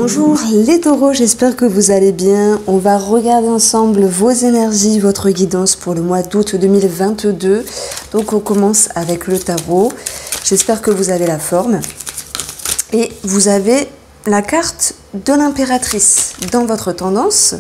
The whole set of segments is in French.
Bonjour les taureaux, j'espère que vous allez bien. On va regarder ensemble vos énergies, votre guidance pour le mois d'août 2022. Donc on commence avec le tarot. J'espère que vous avez la forme. Et vous avez la carte de l'impératrice dans votre tendance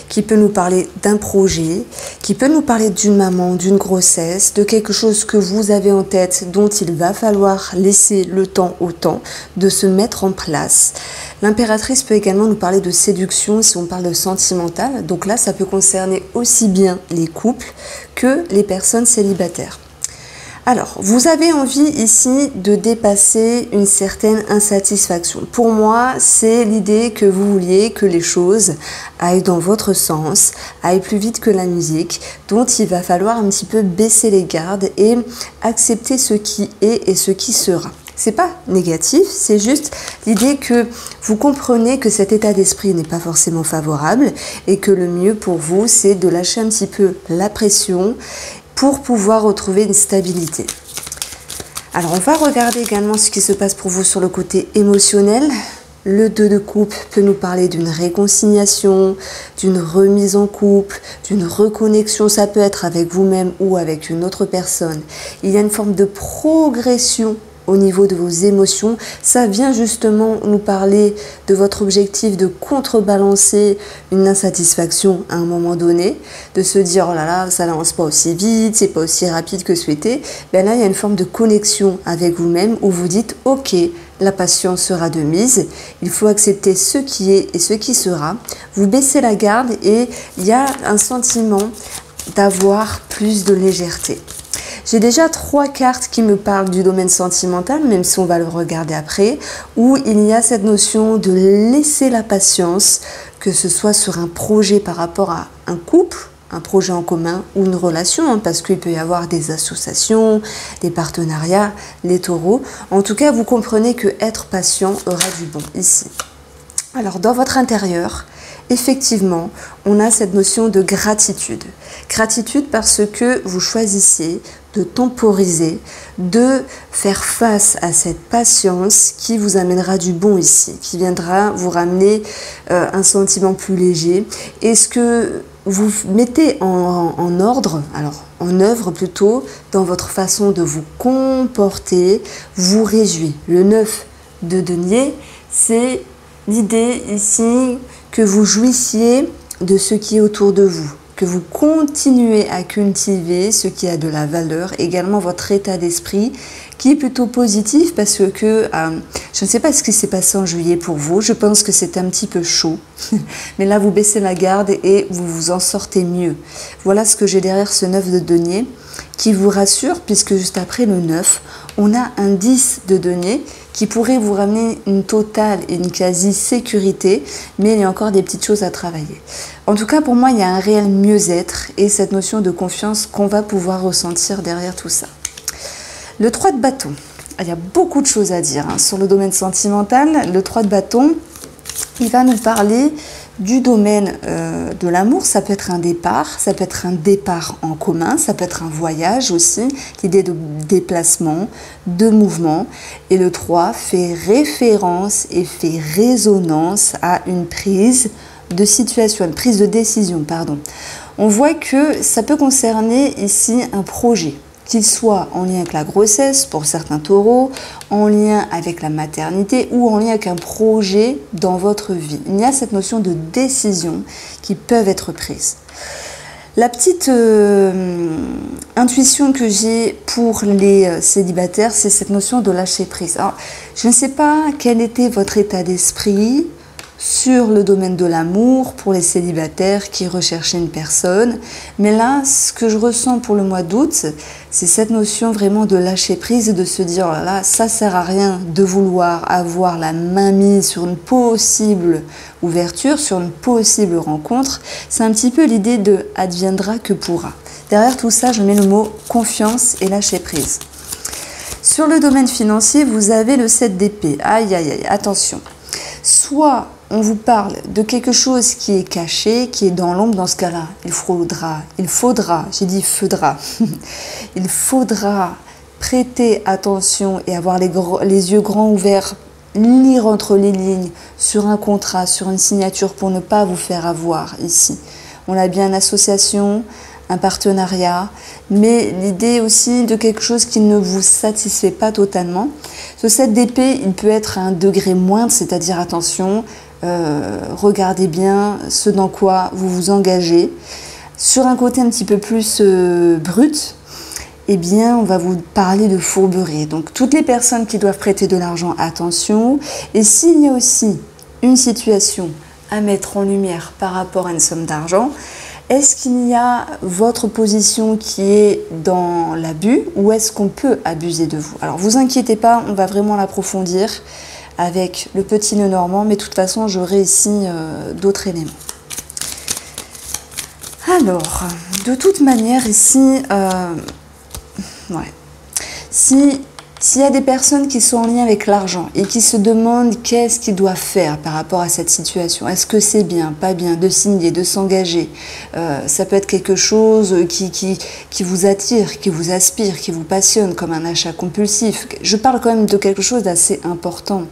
qui peut nous parler d'un projet, qui peut nous parler d'une maman, d'une grossesse, de quelque chose que vous avez en tête dont il va falloir laisser le temps au temps de se mettre en place. L'impératrice peut également nous parler de séduction si on parle de sentimental. Donc là, ça peut concerner aussi bien les couples que les personnes célibataires. Alors, vous avez envie ici de dépasser une certaine insatisfaction. Pour moi, c'est l'idée que vous vouliez que les choses aillent dans votre sens, aillent plus vite que la musique, dont il va falloir un petit peu baisser les gardes et accepter ce qui est et ce qui sera. C'est pas négatif, c'est juste l'idée que vous comprenez que cet état d'esprit n'est pas forcément favorable et que le mieux pour vous, c'est de lâcher un petit peu la pression pour pouvoir retrouver une stabilité. Alors on va regarder également ce qui se passe pour vous sur le côté émotionnel. Le 2 de coupe peut nous parler d'une réconciliation, d'une remise en couple, d'une reconnexion. Ça peut être avec vous-même ou avec une autre personne. Il y a une forme de progression au niveau de vos émotions. Ça vient justement nous parler de votre objectif de contrebalancer une insatisfaction à un moment donné, de se dire oh là là, ça n'avance pas aussi vite, c'est pas aussi rapide que souhaité. Ben là, il y a une forme de connexion avec vous-même où vous dites ok, la patience sera de mise, il faut accepter ce qui est et ce qui sera. Vous baissez la garde et il y a un sentiment d'avoir plus de légèreté. J'ai déjà 3 cartes qui me parlent du domaine sentimental, même si on va le regarder après, où il y a cette notion de laisser la patience, que ce soit sur un projet par rapport à un couple, un projet en commun ou une relation, parce qu'il peut y avoir des associations, des partenariats, les taureaux. En tout cas, vous comprenez que être patient aura du bon ici. Alors, dans votre intérieur, effectivement, on a cette notion de gratitude. Gratitude parce que vous choisissez de temporiser, de faire face à cette patience qui vous amènera du bon ici, qui viendra vous ramener un sentiment plus léger. Et ce que vous mettez en ordre, alors en œuvre plutôt, dans votre façon de vous comporter, vous réjouit. Le 9 de denier, c'est l'idée ici que vous jouissiez de ce qui est autour de vous, que vous continuez à cultiver ce qui a de la valeur, également votre état d'esprit qui est plutôt positif parce que je ne sais pas ce qui s'est passé en juillet pour vous, je pense que c'était un petit peu chaud, mais là vous baissez la garde et vous vous en sortez mieux. Voilà ce que j'ai derrière ce 9 de denier qui vous rassure puisque juste après le 9, on a un 10 de denier qui pourrait vous ramener une totale et une quasi-sécurité, mais il y a encore des petites choses à travailler. En tout cas, pour moi, il y a un réel mieux-être et cette notion de confiance qu'on va pouvoir ressentir derrière tout ça. Le 3 de bâton, il y a beaucoup de choses à dire sur le domaine sentimental. Le 3 de bâton, il va nous parler du domaine de l'amour. Ça peut être un départ, ça peut être un départ en commun, ça peut être un voyage aussi, l'idée de déplacement, de mouvement. Et le 3 fait référence et fait résonance à une prise de situation, une prise de décision, pardon. On voit que ça peut concerner ici un projet, qu'il soit en lien avec la grossesse pour certains taureaux, en lien avec la maternité ou en lien avec un projet dans votre vie. Il y a cette notion de décision qui peuvent être prises. La petite intuition que j'ai pour les célibataires, c'est cette notion de lâcher prise. Alors, je ne sais pas quel était votre état d'esprit sur le domaine de l'amour pour les célibataires qui recherchaient une personne. Mais là, ce que je ressens pour le mois d'août, c'est cette notion vraiment de lâcher prise et de se dire, oh là là, ça sert à rien de vouloir avoir la main mise sur une possible ouverture, sur une possible rencontre. C'est un petit peu l'idée de adviendra que pourra. Derrière tout ça, je mets le mot confiance et lâcher prise. Sur le domaine financier, vous avez le 7 d'épée. Aïe, aïe, aïe, attention. Soit on vous parle de quelque chose qui est caché, qui est dans l'ombre. Dans ce cas-là, il faudra, j'ai dit faudra, il faudra prêter attention et avoir les yeux grands ouverts lire entre les lignes sur un contrat, sur une signature pour ne pas vous faire avoir ici. On a bien une association, un partenariat, mais l'idée aussi de quelque chose qui ne vous satisfait pas totalement. Ce 7 d'épée, il peut être à un degré moindre, c'est-à-dire attention, regardez bien ce dans quoi vous vous engagez. Sur un côté un petit peu plus brut, eh bien, on va vous parler de fourberie. Donc, toutes les personnes qui doivent prêter de l'argent, attention. Et s'il y a aussi une situation à mettre en lumière par rapport à une somme d'argent, est-ce qu'il y a votre position qui est dans l'abus ou est-ce qu'on peut abuser de vous? Alors, vous inquiétez pas, on va vraiment l'approfondir avec le petit nœud normand, mais de toute façon, j'aurai ici d'autres éléments. Alors, de toute manière, ici... ouais. S'il y a des personnes qui sont en lien avec l'argent et qui se demandent qu'est-ce qu'ils doivent faire par rapport à cette situation, est-ce que c'est bien, pas bien, de signer, de s'engager, ça peut être quelque chose qui vous attire, qui vous aspire, qui vous passionne, comme un achat compulsif. Je parle quand même de quelque chose d'assez important.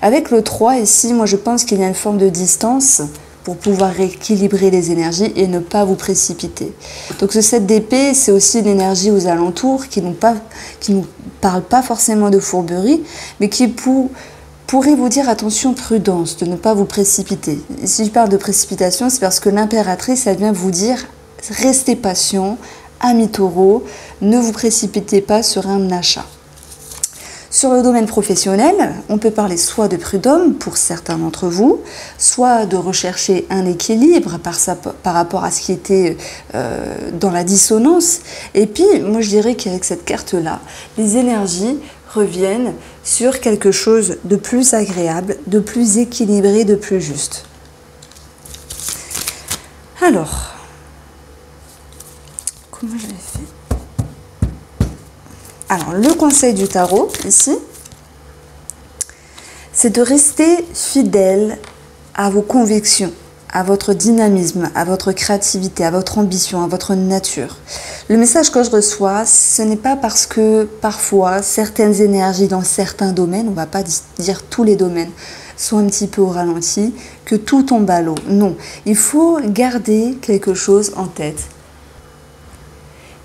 Avec le 3 ici, moi je pense qu'il y a une forme de distance pour pouvoir rééquilibrer les énergies et ne pas vous précipiter. Donc ce 7 d'épée, c'est aussi l'énergie aux alentours qui nous parle pas forcément de fourberie, mais qui pourrait vous dire attention, prudence, de ne pas vous précipiter. Et si je parle de précipitation, c'est parce que l'impératrice, elle vient vous dire restez patient, amis taureaux, ne vous précipitez pas sur un achat. Sur le domaine professionnel, on peut parler soit de prud'homme pour certains d'entre vous, soit de rechercher un équilibre par rapport à ce qui était dans la dissonance. Et puis, moi je dirais qu'avec cette carte-là, les énergies reviennent sur quelque chose de plus agréable, de plus équilibré, de plus juste. Alors, comment j'avais fait ? Alors, le conseil du tarot, ici, c'est de rester fidèle à vos convictions, à votre dynamisme, à votre créativité, à votre ambition, à votre nature. Le message que je reçois, ce n'est pas parce que parfois, certaines énergies dans certains domaines, on ne va pas dire tous les domaines, sont un petit peu au ralenti, que tout tombe à l'eau. Non, il faut garder quelque chose en tête.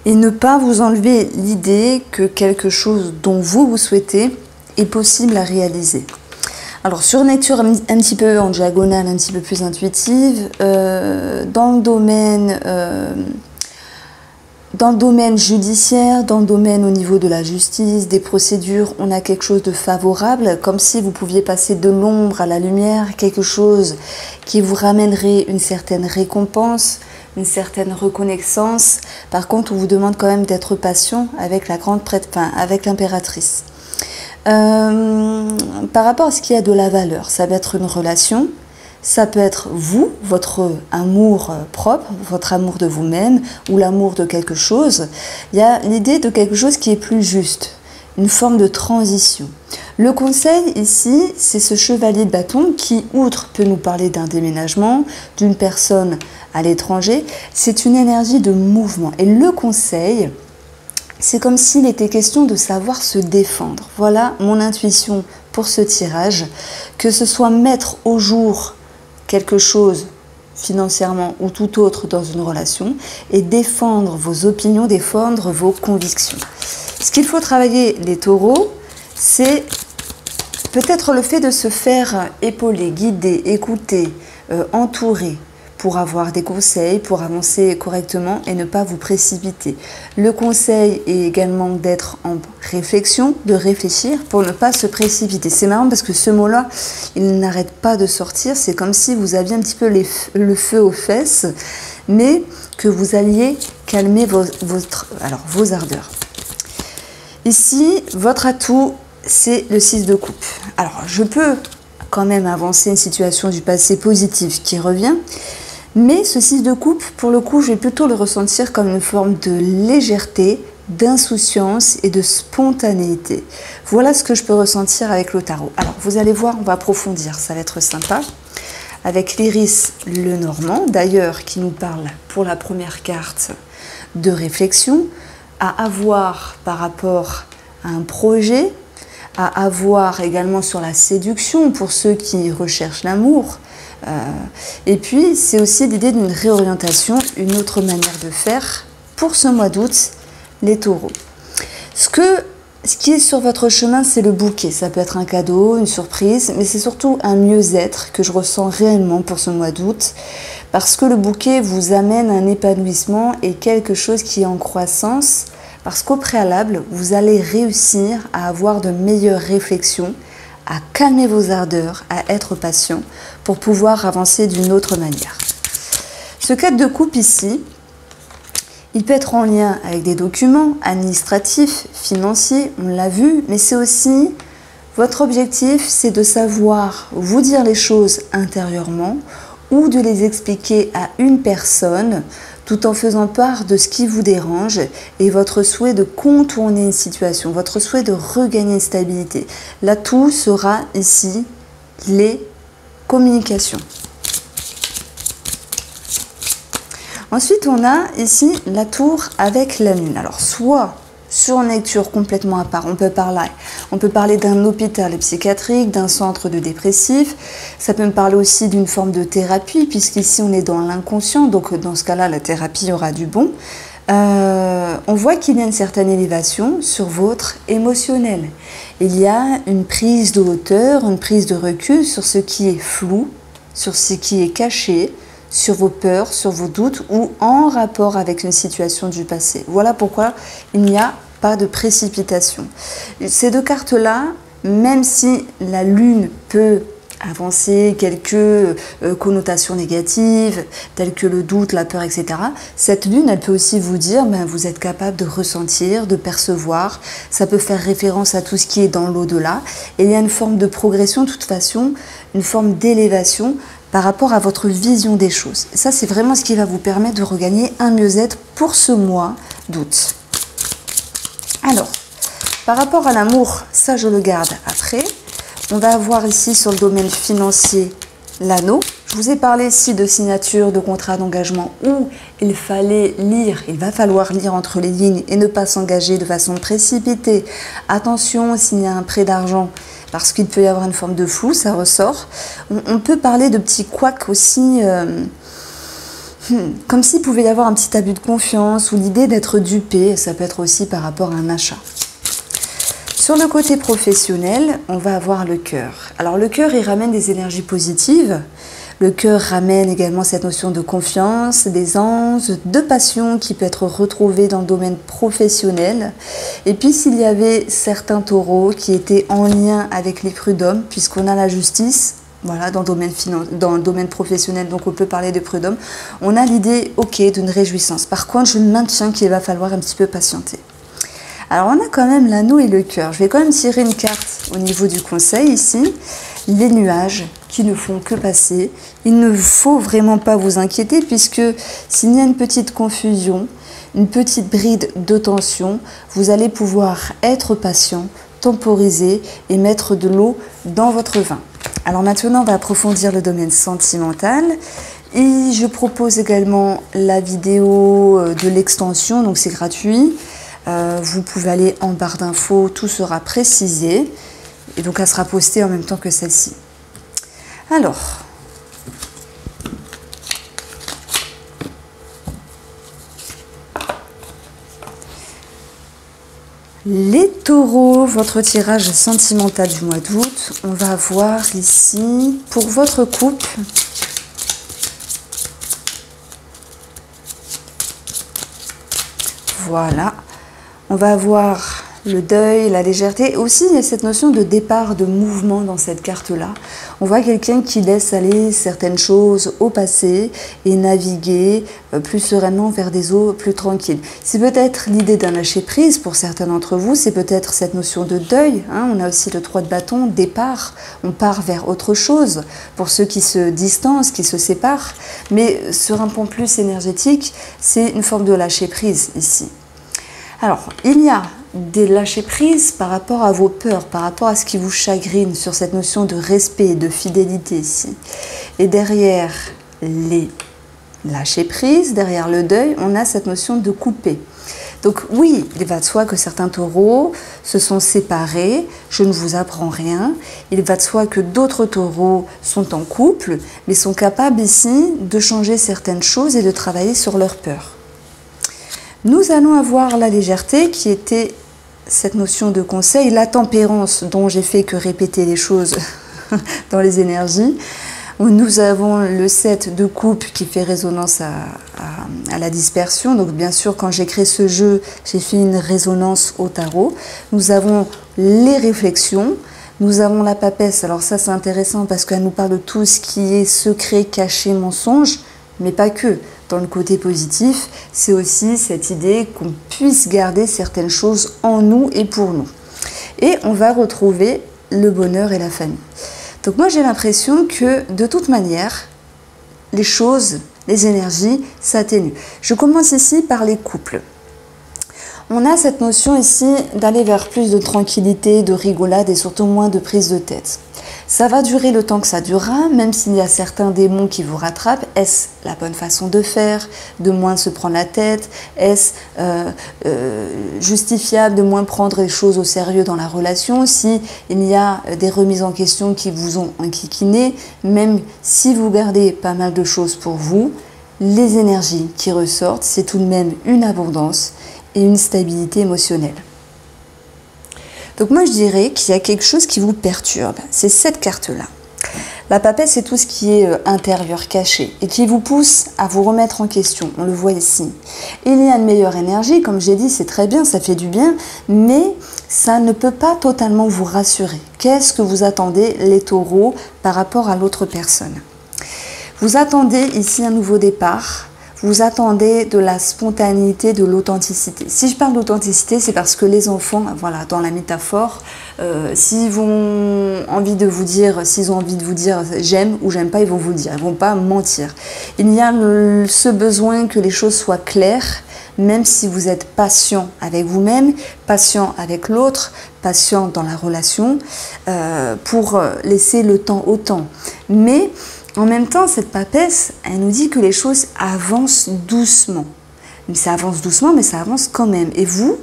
Et ne pas vous enlever l'idée que quelque chose dont vous souhaitez est possible à réaliser. Alors sur une lecture un petit peu en diagonale, un petit peu plus intuitive, dans le domaine judiciaire, dans le domaine au niveau de la justice, des procédures, on a quelque chose de favorable, comme si vous pouviez passer de l'ombre à la lumière, quelque chose qui vous ramènerait une certaine récompense, une certaine reconnaissance. Par contre, on vous demande quand même d'être patient avec avec l'impératrice. Par rapport à ce qu'il y a de la valeur, ça peut être une relation, ça peut être vous, votre amour propre, votre amour de vous-même ou l'amour de quelque chose. Il y a l'idée de quelque chose qui est plus juste, une forme de transition. Le conseil ici, c'est ce chevalier de bâton qui, outre, peut nous parler d'un déménagement, d'une personne à l'étranger. C'est une énergie de mouvement. Et le conseil, c'est comme s'il était question de savoir se défendre. Voilà mon intuition pour ce tirage. Que ce soit mettre au jour quelque chose financièrement ou tout autre dans une relation et défendre vos opinions, défendre vos convictions. Ce qu'il faut travailler les taureaux, c'est peut-être le fait de se faire épauler, guider, écouter, entourer pour avoir des conseils, pour avancer correctement et ne pas vous précipiter. Le conseil est également d'être en réflexion, de réfléchir pour ne pas se précipiter. C'est marrant parce que ce mot-là, il n'arrête pas de sortir. C'est comme si vous aviez un petit peu le feu aux fesses, mais que vous alliez calmer vos ardeurs. Ici, votre atout, c'est le 6 de coupe. Alors, je peux quand même avancer une situation du passé positive qui revient, mais ce 6 de coupe, pour le coup, je vais plutôt le ressentir comme une forme de légèreté, d'insouciance et de spontanéité. Voilà ce que je peux ressentir avec le tarot. Alors, vous allez voir, on va approfondir, ça va être sympa. Avec l'Iris le Normand, d'ailleurs, qui nous parle pour la première carte de réflexion, à avoir par rapport à un projet, à avoir également sur la séduction pour ceux qui recherchent l'amour. Et puis, c'est aussi l'idée d'une réorientation, une autre manière de faire pour ce mois d'août, les taureaux. Ce qui est sur votre chemin, c'est le bouquet. Ça peut être un cadeau, une surprise, mais c'est surtout un mieux-être que je ressens réellement pour ce mois d'août, parce que le bouquet vous amène un épanouissement et quelque chose qui est en croissance, parce qu'au préalable, vous allez réussir à avoir de meilleures réflexions, à calmer vos ardeurs, à être patient pour pouvoir avancer d'une autre manière. Ce cadre de coupe ici, il peut être en lien avec des documents administratifs, financiers, on l'a vu, mais c'est aussi votre objectif, c'est de savoir vous dire les choses intérieurement ou de les expliquer à une personne tout en faisant part de ce qui vous dérange et votre souhait de contourner une situation, votre souhait de regagner une stabilité. L'atout sera ici les communications. Ensuite, on a ici la tour avec la lune. Alors, soit sur une lecture complètement à part, on peut parler d'un hôpital psychiatrique, d'un centre de dépressifs. Ça peut me parler aussi d'une forme de thérapie, puisqu'ici on est dans l'inconscient, donc dans ce cas-là, la thérapie aura du bon. On voit qu'il y a une certaine élévation sur votre émotionnel. Il y a une prise de hauteur, une prise de recul sur ce qui est flou, sur ce qui est caché, sur vos peurs, sur vos doutes ou en rapport avec une situation du passé. Voilà pourquoi il n'y a pas de précipitation. Ces deux cartes-là, même si la lune peut avancer quelques connotations négatives, telles que le doute, la peur, etc., cette lune, elle peut aussi vous dire, vous êtes capable de ressentir, de percevoir, ça peut faire référence à tout ce qui est dans l'au-delà, et il y a une forme de progression, de toute façon, une forme d'élévation, par rapport à votre vision des choses. Et ça, c'est vraiment ce qui va vous permettre de regagner un mieux-être pour ce mois d'août. Alors, par rapport à l'amour, ça je le garde après. On va avoir ici sur le domaine financier l'anneau. Je vous ai parlé ici de signature, de contrat d'engagement où il va falloir lire entre les lignes et ne pas s'engager de façon précipitée. Attention s'il y a un prêt d'argent, parce qu'il peut y avoir une forme de flou, ça ressort. On peut parler de petits couacs aussi, comme s'il pouvait y avoir un petit abus de confiance ou l'idée d'être dupé, ça peut être aussi par rapport à un achat. Sur le côté professionnel, on va avoir le cœur. Alors le cœur, il ramène des énergies positives. Le cœur ramène également cette notion de confiance, d'aisance, de passion qui peut être retrouvée dans le domaine professionnel. Et puis s'il y avait certains taureaux qui étaient en lien avec les prud'hommes, puisqu'on a la justice, voilà, dans le domaine professionnel, donc on peut parler de prud'hommes, on a l'idée, ok, d'une réjouissance. Par contre, je maintiens qu'il va falloir un petit peu patienter. Alors on a quand même l'anneau et le cœur. Je vais quand même tirer une carte au niveau du conseil ici. Les nuages qui ne font que passer. Il ne faut vraiment pas vous inquiéter puisque s'il y a une petite confusion, une petite bride de tension, vous allez pouvoir être patient, temporiser et mettre de l'eau dans votre vin. Alors maintenant, on va approfondir le domaine sentimental. Et je propose également la vidéo de l'extension, donc c'est gratuit. Vous pouvez aller en barre d'infos, tout sera précisé. Et donc, elle sera postée en même temps que celle-ci. Alors, les taureaux, votre tirage sentimental du mois d'août, on va voir ici, pour votre couple, voilà, on va avoir le deuil, la légèreté. Aussi, il y a cette notion de départ, de mouvement dans cette carte-là. On voit quelqu'un qui laisse aller certaines choses au passé et naviguer plus sereinement vers des eaux plus tranquilles. C'est peut-être l'idée d'un lâcher-prise pour certains d'entre vous. C'est peut-être cette notion de deuil. On a aussi le 3 de bâton, départ. On part vers autre chose pour ceux qui se distancent, qui se séparent. Mais sur un point plus énergétique, c'est une forme de lâcher-prise ici. Alors, il y a des lâcher-prise par rapport à vos peurs, par rapport à ce qui vous chagrine, sur cette notion de respect, de fidélité ici. Et derrière les lâcher-prise, derrière le deuil, on a cette notion de couper. Donc oui, il va de soi que certains taureaux se sont séparés, je ne vous apprends rien. Il va de soi que d'autres taureaux sont en couple, mais sont capables ici de changer certaines choses et de travailler sur leur peur. Nous allons avoir la légèreté qui était cette notion de conseil, la tempérance dont j'ai fait que répéter les choses dans les énergies. Nous avons le 7 de coupe qui fait résonance à la dispersion. Donc bien sûr, quand j'ai créé ce jeu, j'ai fait une résonance au tarot. Nous avons les réflexions. Nous avons la papesse. Alors ça, c'est intéressant parce qu'elle nous parle de tout ce qui est secret, caché, mensonge, mais pas que. Dans le côté positif, c'est aussi cette idée qu'on puisse garder certaines choses en nous et pour nous. Et on va retrouver le bonheur et la famille. Donc moi j'ai l'impression que de toute manière, les choses, les énergies s'atténuent. Je commence ici par les couples. On a cette notion ici d'aller vers plus de tranquillité, de rigolade et surtout moins de prise de tête. Ça va durer le temps que ça durera, même s'il y a certains démons qui vous rattrapent. Est-ce la bonne façon de faire, de moins se prendre la tête? Est-ce justifiable de moins prendre les choses au sérieux dans la relation? Si il y a des remises en question qui vous ont enquiquiné, même si vous gardez pas mal de choses pour vous, les énergies qui ressortent, c'est tout de même une abondance et une stabilité émotionnelle. Donc moi je dirais qu'il y a quelque chose qui vous perturbe, c'est cette carte-là. La papesse, c'est tout ce qui est intérieur, caché, et qui vous pousse à vous remettre en question, on le voit ici. Il y a une meilleure énergie, comme j'ai dit, c'est très bien, ça fait du bien, mais ça ne peut pas totalement vous rassurer. Qu'est-ce que vous attendez, les taureaux, par rapport à l'autre personne? Vous attendez ici un nouveau départ. Vous attendez de la spontanéité, de l'authenticité. Si je parle d'authenticité, c'est parce que les enfants, voilà, dans la métaphore, s'ils ont envie de vous dire j'aime ou j'aime pas, ils vont vous le dire, ils vont pas mentir. Il y a ce besoin que les choses soient claires, même si vous êtes patient avec vous-même, patient avec l'autre, patient dans la relation, pour laisser le temps au temps. Mais en même temps, cette papesse, elle nous dit que les choses avancent doucement. Ça avance doucement, mais ça avance quand même. Et vous,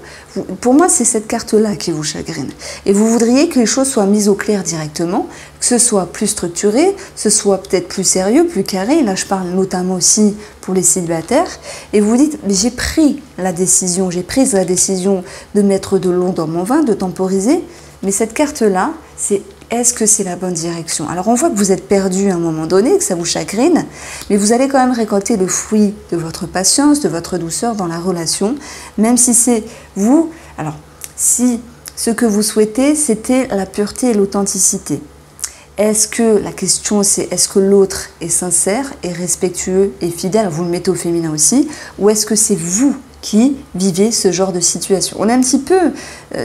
pour moi, c'est cette carte-là qui vous chagrine. Et vous voudriez que les choses soient mises au clair directement, que ce soit plus structuré, que ce soit peut-être plus sérieux, plus carré. Là, je parle notamment aussi pour les célibataires. Et vous dites, j'ai pris la décision de mettre de l'eau dans mon vin, de temporiser. Mais cette carte-là, c'est est-ce que c'est la bonne direction? Alors on voit que vous êtes perdu à un moment donné, que ça vous chagrine, mais vous allez quand même récolter le fruit de votre patience, de votre douceur dans la relation, même si c'est vous. Alors, si ce que vous souhaitez, c'était la pureté et l'authenticité. Est-ce que, la question c'est, est-ce que l'autre est sincère, est respectueux et fidèle? Vous le mettez au féminin aussi. Ou est-ce que c'est vous qui vivez ce genre de situation? On est un petit peu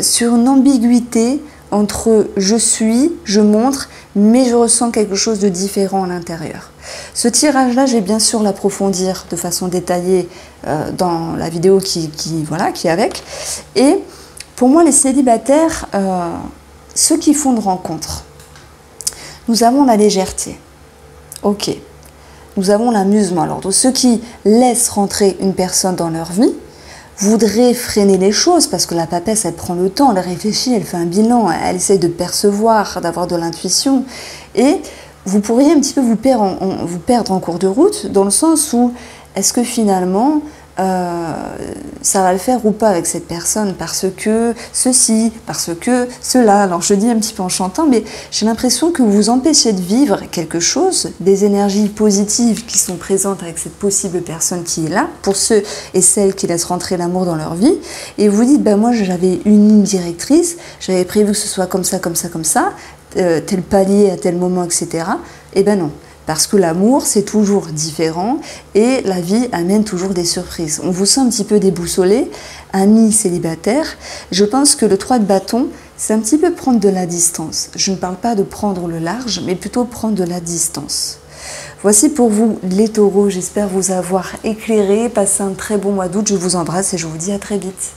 sur une ambiguïté entre je suis, je montre, mais je ressens quelque chose de différent à l'intérieur. Ce tirage-là, je vais bien sûr l'approfondir de façon détaillée dans la vidéo qui est avec. Et pour moi, les célibataires, ceux qui font de rencontres, nous avons la légèreté. Ok. Nous avons l'amusement. Alors, de ceux qui laissent rentrer une personne dans leur vie, voudraient freiner les choses parce que la papesse, elle prend le temps, elle réfléchit, elle fait un bilan, elle essaye de percevoir, d'avoir de l'intuition. Et vous pourriez un petit peu vous perdre en cours de route dans le sens où est-ce que finalement ça va le faire ou pas avec cette personne parce que ceci, parce que cela. Alors je dis un petit peu en chantant, mais j'ai l'impression que vous vous empêchez de vivre quelque chose, des énergies positives qui sont présentes avec cette possible personne qui est là, pour ceux et celles qui laissent rentrer l'amour dans leur vie, et vous dites, ben moi j'avais une ligne directrice, j'avais prévu que ce soit comme ça, comme ça, comme ça, tel palier à tel moment, etc. Et ben non. Parce que l'amour, c'est toujours différent et la vie amène toujours des surprises. On vous sent un petit peu déboussolé, amis célibataires. Je pense que le 3 de bâton, c'est un petit peu prendre de la distance. Je ne parle pas de prendre le large, mais plutôt prendre de la distance. Voici pour vous les taureaux. J'espère vous avoir éclairé. Passez un très bon mois d'août. Je vous embrasse et je vous dis à très vite.